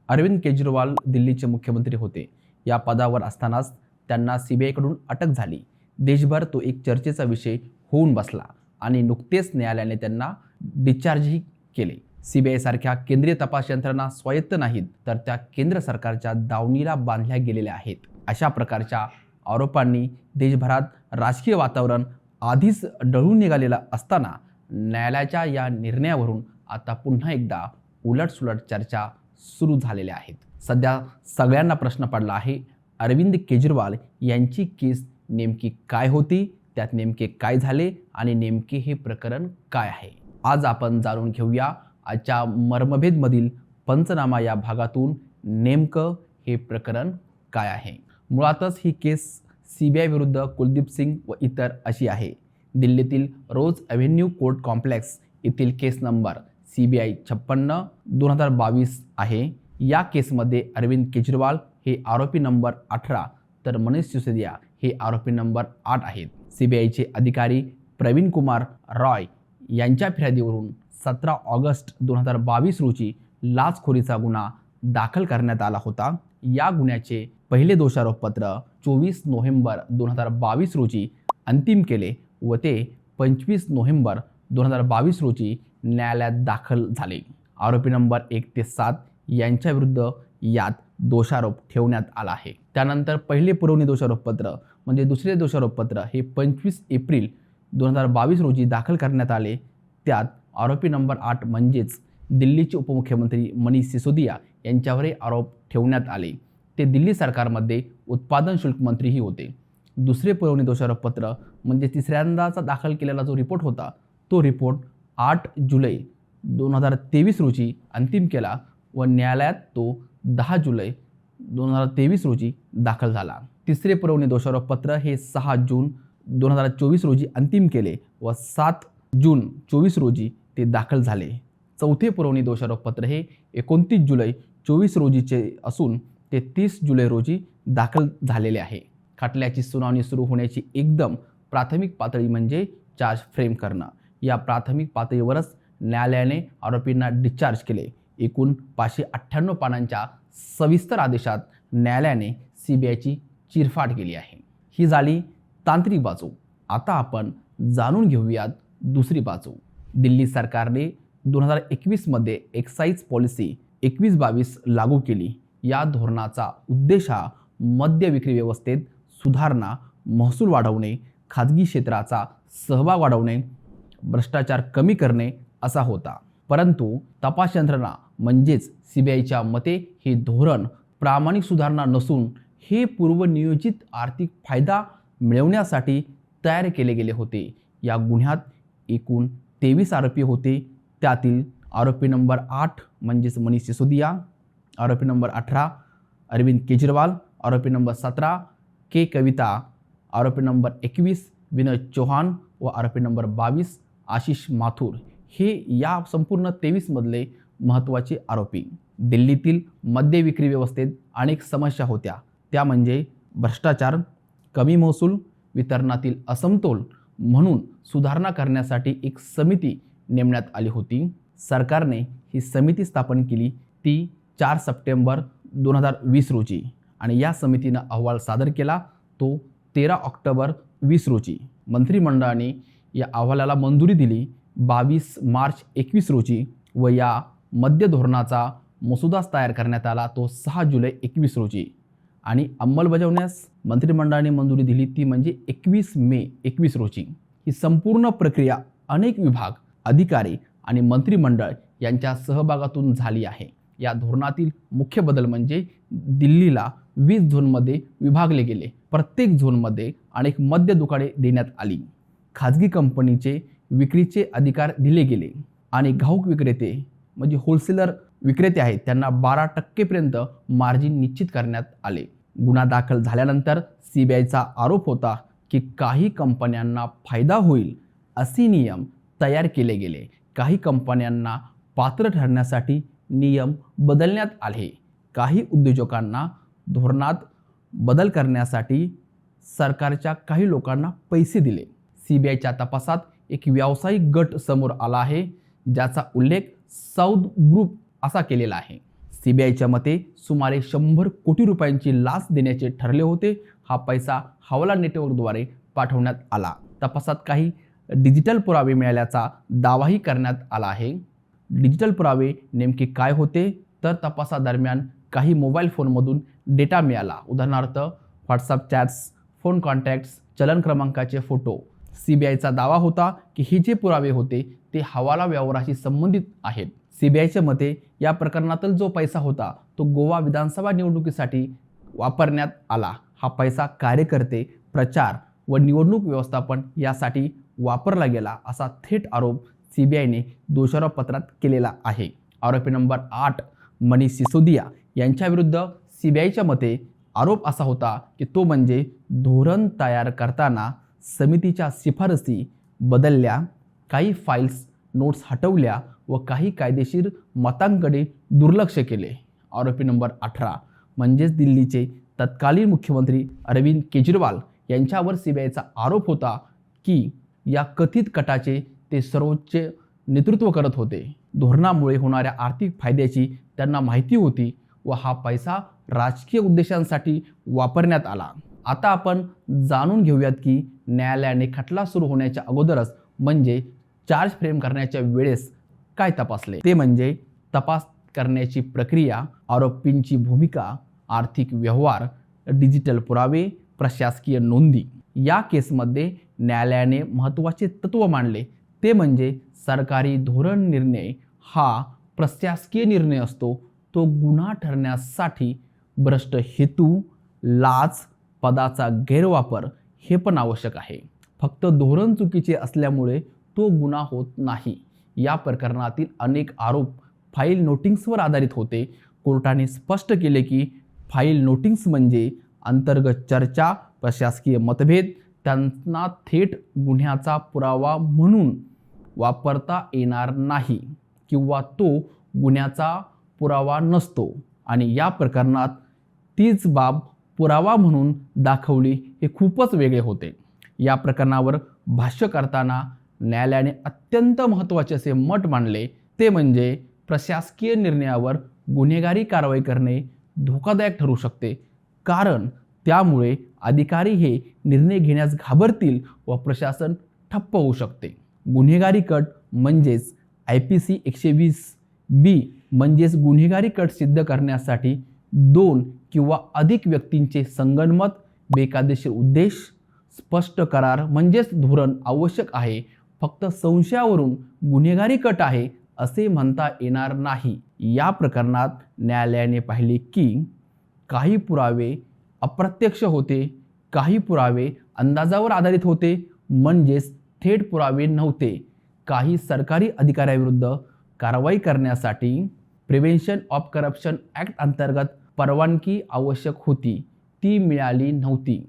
अरविंद केजरीवाल दिल्लीचे मुख्यमंत्री होते. या पदावर असतानाच त्यांना सीबीआयकडून अटक झाली. देशभर तो एक चर्चेचा विषय होऊन बसला आणि नुकतेच न्यायालयाने त्यांना डिस्चार्जही केले. सीबीआय सारख्या केंद्रीय तपास यंत्रणा स्वायत्त नाहीत, तर त्या केंद्र सरकारच्या दावणीला बांधल्या गेलेल्या आहेत. अशा प्रकारच्या आरोपांनी देशभरात राजकीय वातावरण आधीच ढळून निघालेलं असताना न्यायालयाच्या या निर्णयावरून आता पुन्हा एकदा उलटसुलट चर्चा सुरू झालेल्या आहेत. सध्या सगळ्यांना प्रश्न पडला आहे, अरविंद केजरीवाल यांची केस नेमकी काय होती, त्यात नेमके काय झाले आणि नेमके हे प्रकरण काय आहे. आज आपण जाणून घेऊया आजच्या मर्मभेदमधील पंचनामा या भागातून नेमकं हे प्रकरण काय आहे. मुळातच ही केस सीबीआय विरुद्ध कुलदीप सिंग व इतर अशी आहे. दिल्लीतील रोज एव्हेन्यू कोर्ट कॉम्प्लेक्स येथील केस नंबर CBI 56/2022 आहे. या केसमध्ये अरविंद केजरीवाल हे आरोपी नंबर 18 तर मनीष सिसोदिया हे आरोपी नंबर 8 आहेत. सीबीआयचे अधिकारी प्रवीण कुमार रॉय यांच्या फिर्यादीवरून 17 ऑगस्ट 2022 रोजी लाचखोरीचा गुन्हा दाखल करण्यात आला होता. या गुन्ह्याचे पहिले दोषारोपपत्र 24 नोव्हेंबर 2022 रोजी अंतिम केले व ते 25 नोव्हेंबर 2022 रोजी न्यायालयात दाखल झाले. आरोपी नंबर 1 ते 7 यांच्या विरुद्ध यात दोषारोप ठेवण्यात आला आहे. त्यानंतर पहिले पुरवणी दोषारोपपत्र म्हणजे दुसरे दोषारोपपत्र हे 25 एप्रिल 2022 रोजी दाखल करण्यात आले. त्यात आरोपी नंबर 8 म्हणजेच दिल्लीचे उपमुख्यमंत्री मनीष सिसोदिया यांच्यावरही आरोप ठेवण्यात आले. ते दिल्ली सरकारमध्ये उत्पादन शुल्क मंत्रीही होते. दुसरे पुरवणी दोषारोपपत्र म्हणजे तिसऱ्यांदाचा दाखल केलेला जो रिपोर्ट होता तो रिपोर्ट 8 जुलै 2023 रोजी अंतिम केला व न्यायालयात तो 10 जुलै 2023 रोजी दाखल झाला. तिसरे पुरवणी दोषारोपपत्र हे 6 जून 2024 रोजी अंतिम केले व 7 जून 2024 रोजी ते दाखल झाले. चौथे पुरवणी दोषारोपपत्र हे 29 जुलै 2024 रोजीचे असून ते 30 जुलै रोजी दाखल झालेले आहे. खटल्याची सुनावणी सुरू होण्याची एकदम प्राथमिक पातळी म्हणजे चार्ज फ्रेम करणं. या प्राथमिक पातळीवरच न्यायालयाने आरोपींना डिस्चार्ज केले. एकूण 598 पानांच्या सविस्तर आदेशात न्यायालयाने सीबीआयची चिरफाड केली आहे. ही झाली तांत्रिक बाजू. आता आपण जाणून घेऊयात दुसरी बाजू. दिल्ली सरकारने 2021 मध्ये एक्साईज पॉलिसी 21-22 लागू केली. या धोरणाचा उद्देश हा मद्य विक्री व्यवस्थेत सुधारणा, महसूल वाढवणे, खाजगी क्षेत्राचा सहभाग वाढवणे, भ्रष्टाचार कमी करणे असा होता. परंतु तपास यंत्रणा म्हणजेच सीबीआयच्या मते हे धोरण प्रामाणिक सुधारणा नसून हे पूर्वनियोजित आर्थिक फायदा मिळवण्यासाठी तयार केले गेले होते. या गुन्ह्यात एकूण 23 आरोपी होते. त्यातील आरोपी नंबर 8 म्हणजेच मनीष सिसोदिया, आरोपी नंबर 18 अरविंद केजरीवाल, आरोपी नंबर 17 के कविता, आरोपी नंबर 21 विनय चौहान व आरोपी नंबर 22 आशिष माथुर हे या संपूर्ण 23 मधले महत्त्वाचे आरोपी. दिल्लीतील मद्य विक्री व्यवस्थेत अनेक समस्या होत्या. त्या म्हणजे भ्रष्टाचार, कमी महसूल, वितरणातील असमतोल. म्हणून सुधारणा करण्यासाठी एक समिती नेमण्यात आली होती. सरकारने ही समिती स्थापन केली ती 4 सप्टेंबर 2020 रोजी आणि या समितीनं अहवाल सादर केला तो 13 ऑक्टोबर 20 रोजी. मंत्रिमंडळाने या अहवालाला मंजुरी दिली 22 मार्च 21 रोजी व या मद्य धोरणाचा मसुदा तयार करण्यात आला तो 6 जुलै 21 रोजी आणि अंमलबजावण्यास मंत्रिमंडळाने मंजुरी दिली ती म्हणजे 21 मे 21 रोजी. ही संपूर्ण प्रक्रिया अनेक विभाग, अधिकारी आणि मंत्रिमंडळ यांच्या सहभागातून झाली आहे. या धोरणातील मुख्य बदल म्हणजे दिल्लीला 20 झोनमध्ये विभागले गेले. प्रत्येक झोनमध्ये अनेक मद्य दुकाने देण्यात आली. खाजगी कंपनीचे विक्रीचे अधिकार दिले गेले आणि घाऊक विक्रेते म्हणजे होलसेलर विक्रेते आहेत त्यांना 12% मार्जिन निश्चित करण्यात आले. गुन्हा दाखल झाल्यानंतर सीबीआयचा आरोप होता की काही कंपन्यांना फायदा होईल असे नियम तयार केले गेले. काही कंपन्यांना पात्र ठरण्यासाठी नियम बदलण्यात आले. काही उद्योजकांना धोरणात बदल करण्यासाठी सरकारच्या काही लोकांना पैसे दिले. सीबीआयच्या तपासात एक व्यावसायिक गट समोर आला आहे ज्याचा उल्लेख सौद ग्रुप असा केलेला आहे. सीबीआयच्या मते सुमारे 100 कोटी रुपयांची लाच देण्याचे ठरले होते. हा पैसा हवाला नेटवर्कद्वारे पाठवण्यात आला. तपासात काही डिजिटल पुरावे मिळाल्याचा दावाही करण्यात आला आहे. डिजिटल पुरावे नेमके काय होते? तर तपासादरम्यान काही मोबाईल फोनमधून डेटा मिळाला. उदाहरणार्थ व्हॉट्सअप चॅट्स, फोन कॉन्टॅक्ट्स, चलन क्रमांकाचे फोटो. सीबीआयचा दावा होता की हे जे पुरावे होते ते हवाला व्यवहाराशी संबंधित आहेत. सीबीआयच्या मते या प्रकरणातील जो पैसा होता तो गोवा विधानसभा निवडणुकीसाठी वापरण्यात आला. हा पैसा कार्यकर्ते, प्रचार व निवडणूक व्यवस्थापन यासाठी वापरला गेला असा थेट आरोप सीबीआयने दोषारोप पत्रात केलेला आहे. आरोपी नंबर 8 मनीष सिसोदिया यांच्याविरुद्ध सीबीआयच्या मते आरोप असा होता की तो म्हणजे धोरण तयार करताना समितीच्या शिफारसी बदलल्या, काही फाईल्स नोट्स हटवल्या व काही कायदेशीर मतांकडे दुर्लक्ष केले. आरोपी नंबर 18 म्हणजेच दिल्लीचे तत्कालीन मुख्यमंत्री अरविंद केजरीवाल यांच्यावर सीबीआयचा आरोप होता की या कथित कटाचे ते सर्वोच्च नेतृत्व करत होते. धोरणामुळे होणाऱ्या आर्थिक फायद्याची त्यांना माहिती होती व हा पैसा राजकीय उद्देशांसाठी वापरण्यात आला. आता आपण जाणून घेऊयात की न्यायालयाने खटला सुरू होण्याच्या अगोदरच म्हणजे चार्ज फ्रेम करण्याच्या वेळेस काय तपासले. ते म्हणजे तपास करण्याची प्रक्रिया, आरोपींची भूमिका, आर्थिक व्यवहार, डिजिटल पुरावे, प्रशासकीय नोंदी. या केसमध्ये न्यायालयाने महत्त्वाचे तत्व मांडले ते म्हणजे सरकारी धोरण निर्णय हा प्रशासकीय निर्णय असतो. तो गुन्हा ठरण्यासाठी भ्रष्ट हेतू, लाच, पदाचा गैरवापर हे पण आवश्यक आहे. फक्त धोरण चुकीचे असल्यामुळे तो गुन्हा होत नाही. या प्रकरणातील अनेक आरोप फाईल नोटिंग्सवर आधारित होते. कोर्टाने स्पष्ट केले की फाईल नोटिंग्स म्हणजे अंतर्गत चर्चा, प्रशासकीय मतभेद त्यांना थेट गुन्ह्याचा पुरावा म्हणून वापरता येणार नाही किंवा तो गुन्ह्याचा पुरावा नसतो आणि या प्रकरणात तीच बाब पुरावा म्हणून दाखवली हे खूपच वेगळे होते. या प्रकरणावर भाष्य करताना न्यायालयाने अत्यंत महत्त्वाचे असे मत मांडले ते म्हणजे प्रशासकीय निर्णयावर गुन्हेगारी कारवाई करणे धोकादायक ठरू शकते, कारण त्यामुळे अधिकारी हे निर्णय घेण्यास घाबरतील व प्रशासन ठप्प होऊ शकते. गुन्हेगारी कट म्हणजेच IPC 120B म्हणजेच गुन्हेगारी कट सिद्ध करण्यासाठी 2 किंवा अधिक व्यक्तींचे संगनमत, बेकायदेशीर उद्देश, स्पष्ट करार म्हणजेच धोरण आवश्यक आहे. फक्त संशयावरून गुन्हेगारी कट आहे असे म्हणता येणार नाही. या प्रकरणात न्यायालयाने पाहिले की काही पुरावे अप्रत्यक्ष होते, काही पुरावे अंदाजावर आधारित होते म्हणजेच थेट पुरावे नव्हते. काही सरकारी अधिकाऱ्याविरुद्ध कारवाई करण्यासाठी प्रिव्हेन्शन ऑफ करप्शन ॲक्ट अंतर्गत परवानगी आवश्यक होती, ती मिळाली नव्हती.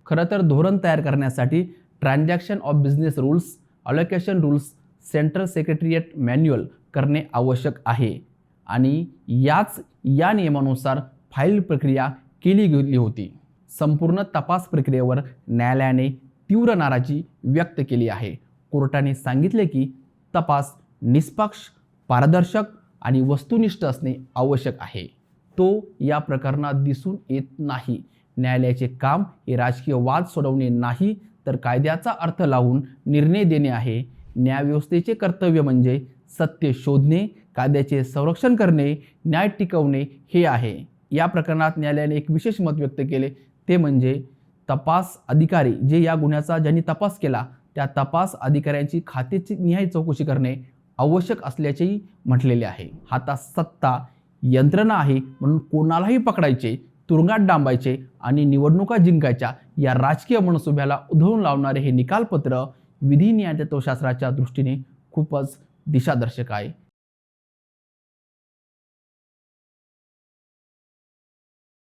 खरं तर धोरण तयार करण्यासाठी transaction of business rules, allocation rules, central secretariat manual करणे आवश्यक आहे आणि या नियमानुसार फाईल प्रक्रिया केली गेली होती. संपूर्ण तपास प्रक्रियेवर न्यायालयाने तीव्र नाराजी व्यक्त केली आहे. कोर्टाने सांगितले की तपास निष्पक्ष, पारदर्शक आणि वस्तुनिष्ठ असणे आवश्यक आहे. तो या प्रकरणात दिसून येत नाही. न्यायालयाचे काम हे राजकीय वाद सोडवणे नाही तर कायद्याचा अर्थ लावून निर्णय देणे आहे. न्यायव्यवस्थेचे कर्तव्य म्हणजे सत्य शोधणे, कायद्याचे संरक्षण करणे, न्याय टिकवणे हे आहे. या प्रकरणात न्यायालयाने एक विशेष मत व्यक्त केले ते म्हणजे तपास अधिकारी जे या गुन्ह्याचा ज्यांनी तपास केला त्या तपास अधिकाऱ्यांची खात्याची निहाय चौकशी करणे आवश्यक असल्याचेही म्हटलेले आहे. हातात सत्ता यंत्रणा आहे म्हणून कोणालाही पकडायचे, तुरुंगात डांबायचे आणि निवडणुका जिंकायच्या या राजकीय मनसुब्याला उधळून लावणारे हे निकालपत्र विधी न्यायतत्वशास्त्राच्या दृष्टीने खूपच दिशादर्शक आहे.